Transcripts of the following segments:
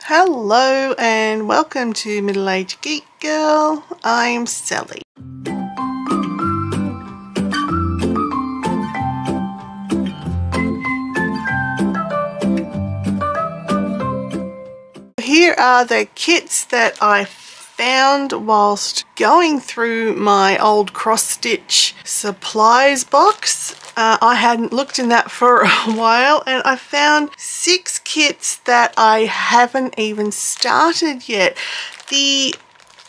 Hello and welcome to Middle Age Geek Girl. I'm Sally. Here are the kits that I found whilst going through my old cross-stitch supplies box. I hadn't looked in that for a while, and I found 6 kits that I haven't even started yet. The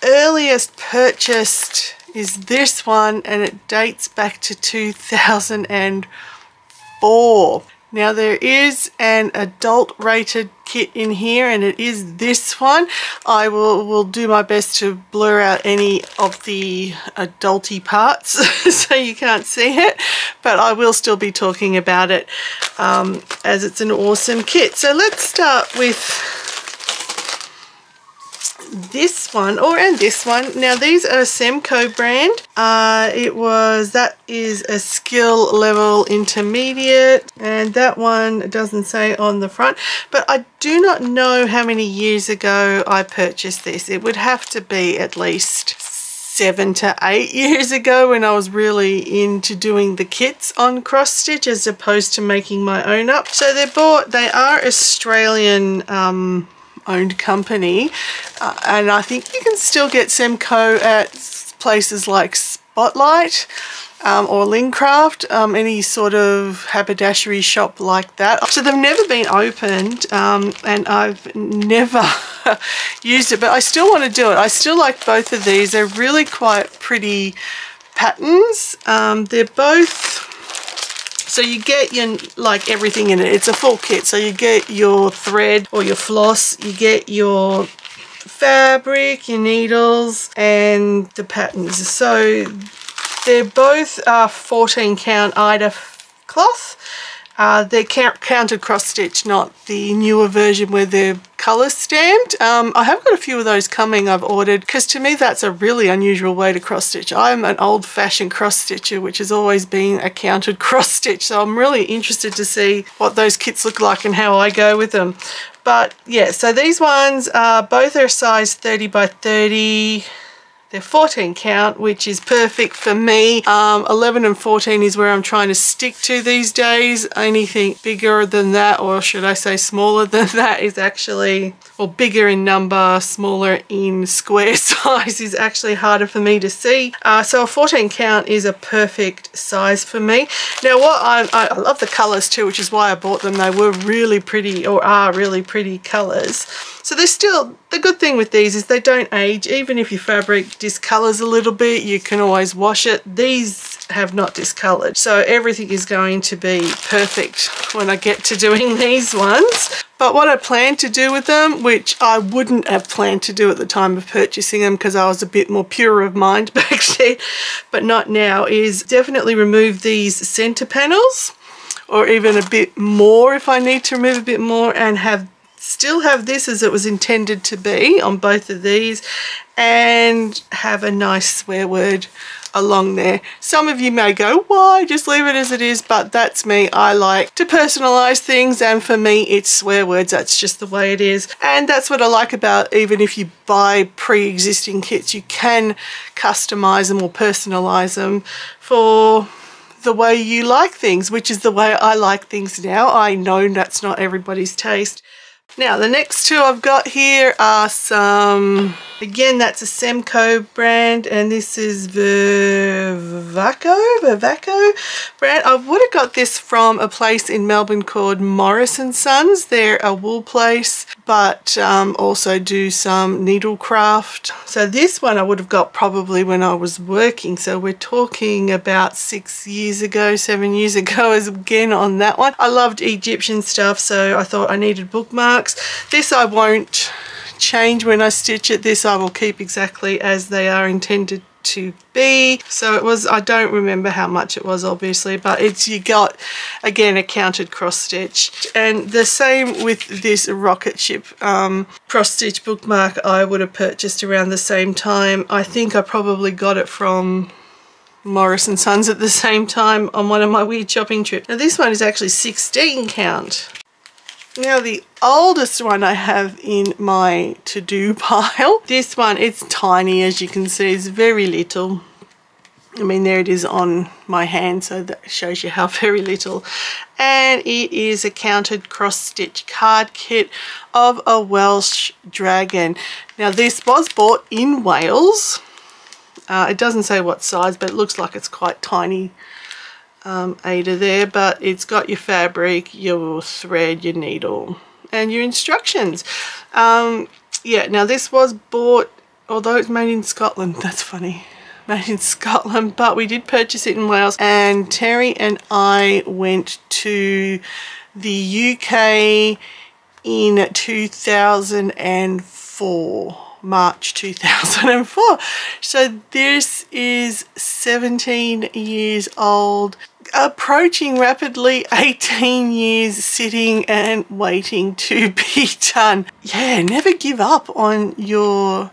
earliest purchased is this one, and it dates back to 2004. Now there is an adult rated kit in here, and it is this one. I will do my best to blur out any of the adulty parts so you can't see it, but I will still be talking about it as it's an awesome kit. So let's start with this one, and this one. Now these are Semco brand. That is a skill level intermediate, and that one doesn't say on the front, but I do not know how many years ago I purchased this. It would have to be at least 7 to 8 years ago, when I was really into doing the kits on cross stitch as opposed to making my own up. So they are Australian owned company, and I think you can still get Semco at places like Spotlight or Lincraft, any sort of haberdashery shop like that. So they've never been opened, and I've never used it, but I still want to do it. I still like both of these. They're really quite pretty patterns. They're both, so you get your, like, everything in it. It's a full kit. So you get your thread or your floss, you get your fabric, your needles, and the patterns. So they're both 14 count Ida cloth. They're counted cross stitch, not the newer version where they're colour stamped. I have got a few of those coming I've ordered, because to me that's a really unusual way to cross stitch. I'm an old-fashioned cross stitcher, which has always been a counted cross stitch, so I'm really interested to see what those kits look like and how I go with them. But yeah, so these ones both are size 30 by 30. They're 14 count, which is perfect for me. 11 and 14 is where I'm trying to stick to these days. Anything bigger than that, or should I say smaller than that, is actually, or bigger in number, smaller in square size, is actually harder for me to see. So a 14 count is a perfect size for me. Now what I love the colours too, which is why I bought them. They were really pretty, or are really pretty colours. So they're still, the good thing with these is they don't age. Even if your fabric discolors a little bit, you can always wash it. These have not discolored, so everything is going to be perfect when I get to doing these ones. But what I plan to do with them, which I wouldn't have planned to do at the time of purchasing them because I was a bit more pure of mind back then, but not now, is definitely remove these center panels, or even a bit more if I need to remove a bit more, and still have this as it was intended to be on both of these, and have a nice swear word along there. Some of you may go, why, just leave it as it is, but that's me. I like to personalize things, and for me it's swear words. That's just the way it is, and that's what I like about, even if you buy pre-existing kits, you can customize them or personalize them for the way you like things, which is the way I like things now. I know that's not everybody's taste. Now the next two I've got here are some, again that's a Semco brand, and this is Vervaco brand. I would have got this from a place in Melbourne called Morris & Sons. They're a wool place, but also do some needlecraft. So this one I would have got probably when I was working, so we're talking about 7 years ago as again on that one. I loved Egyptian stuff, so I thought I needed bookmarks. This I won't change when I stitch it. This I will keep exactly as they are intended to be. So it was, I don't remember how much it was obviously, but it's, you got again a counted cross stitch. And the same with this rocket ship cross stitch bookmark. I would have purchased around the same time. I think I probably got it from Morris & Sons at the same time on one of my weird shopping trips. Now this one is actually 16 count. Now the oldest one I have in my to-do pile, this one, it's tiny as you can see, it's very little. I mean, there it is on my hand, so that shows you how very little. And it is a counted cross-stitch card kit of a Welsh dragon. Now this was bought in Wales. It doesn't say what size, but it looks like it's quite tiny. Ada there, but it's got your fabric, your thread, your needle, and your instructions. Yeah, now this was bought, although it's made in Scotland, that's funny. Made in Scotland, but we did purchase it in Wales, and Terry and I went to the UK in 2004, March 2004. So this is 17 years old, approaching rapidly 18 years sitting and waiting to be done. Yeah, never give up on your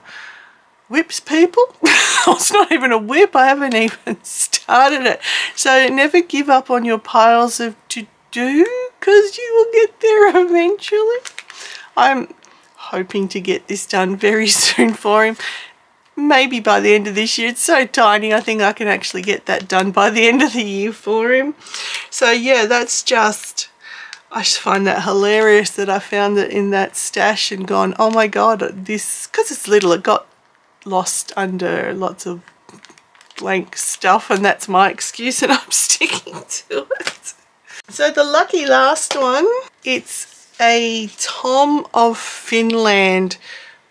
whips, people. It's not even a whip, I haven't even started it. So never give up on your piles of to-do, because you will get there eventually. I'm hoping to get this done very soon for him. Maybe by the end of this year. It's so tiny, I think I can actually get that done by the end of the year for him. So yeah, that's just, I just find that hilarious that I found it in that stash and gone, oh my god, this, because it's little, it got lost under lots of blank stuff, and that's my excuse and I'm sticking to it. So the lucky last one, it's a Tom of Finland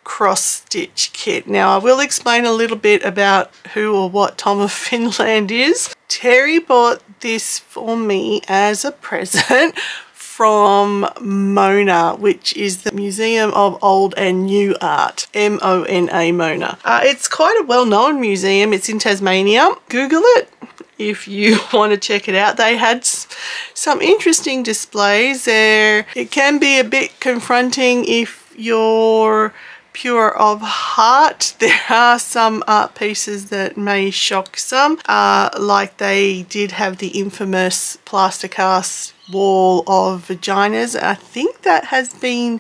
cross-stitch kit. Now I will explain a little bit about who or what Tom of Finland is. Terry bought this for me as a present from Mona, which is the Museum of Old and New Art, M-O-N-A, Mona. It's quite a well-known museum. It's in Tasmania. Google it if you want to check it out. They had some interesting displays there. It can be a bit confronting if you're pure of heart. There are some art pieces that may shock some, like they did have the infamous plaster cast wall of vaginas. I think that has been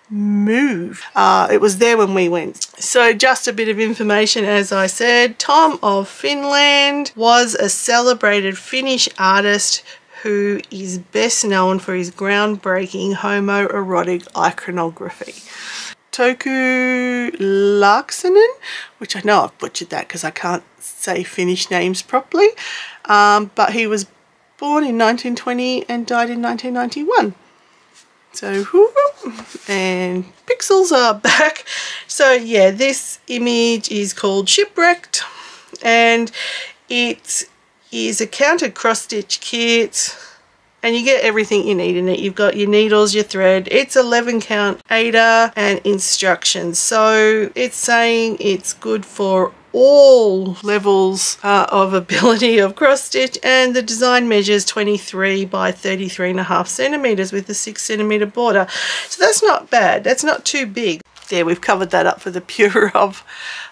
moved. It was there when we went. So just a bit of information, as I said, Tom of Finland was a celebrated Finnish artist who is best known for his groundbreaking homoerotic iconography. Toku Laaksonen, which I know I've butchered that because I can't say Finnish names properly, but he was born in 1920 and died in 1991. So, and pixels are back. So yeah, this image is called Shipwrecked, and it is a counted cross-stitch kit. And you get everything you need in it. You've got your needles, your thread. It's 11 count Ada and instructions. So it's saying it's good for all levels of ability of cross stitch, and the design measures 23 by 33.5 centimeters with a 6 centimeter border. So that's not bad. That's not too big. There, we've covered that up for the pure of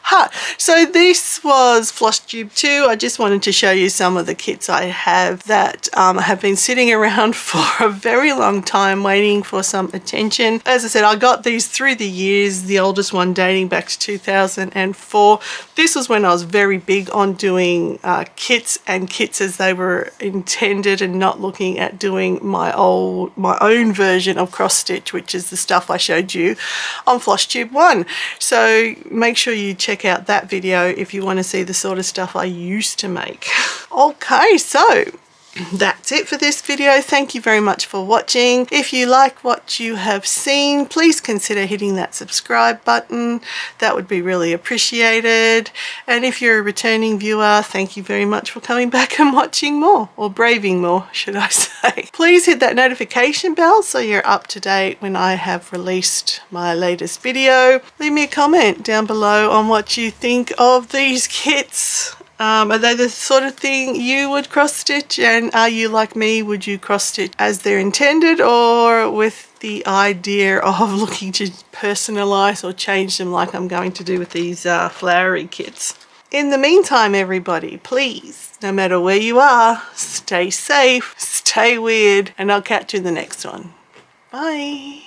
heart. So this was FLOSSTUBE 2. I just wanted to show you some of the kits I have that have been sitting around for a very long time waiting for some attention. As I said, I got these through the years, the oldest one dating back to 2004. This was when I was very big on doing kits as they were intended, and not looking at doing my own version of cross stitch, which is the stuff I showed you on FLOSSTUBE 1. So make sure you check out that video if you want to see the sort of stuff I used to make. Okay, so that's it for this video. Thank you very much for watching. If you like what you have seen, please consider hitting that subscribe button. That would be really appreciated. And if you're a returning viewer, thank you very much for coming back and watching more, or braving more, should I say. Please hit that notification bell so you're up to date when I have released my latest video. Leave me a comment down below on what you think of these kits. Are they the sort of thing you would cross stitch, and are you like me? Would you cross stitch as they're intended, or with the idea of looking to personalize or change them like I'm going to do with these flowery kits? In the meantime, everybody, please, no matter where you are, stay safe, stay weird, and I'll catch you in the next one. Bye.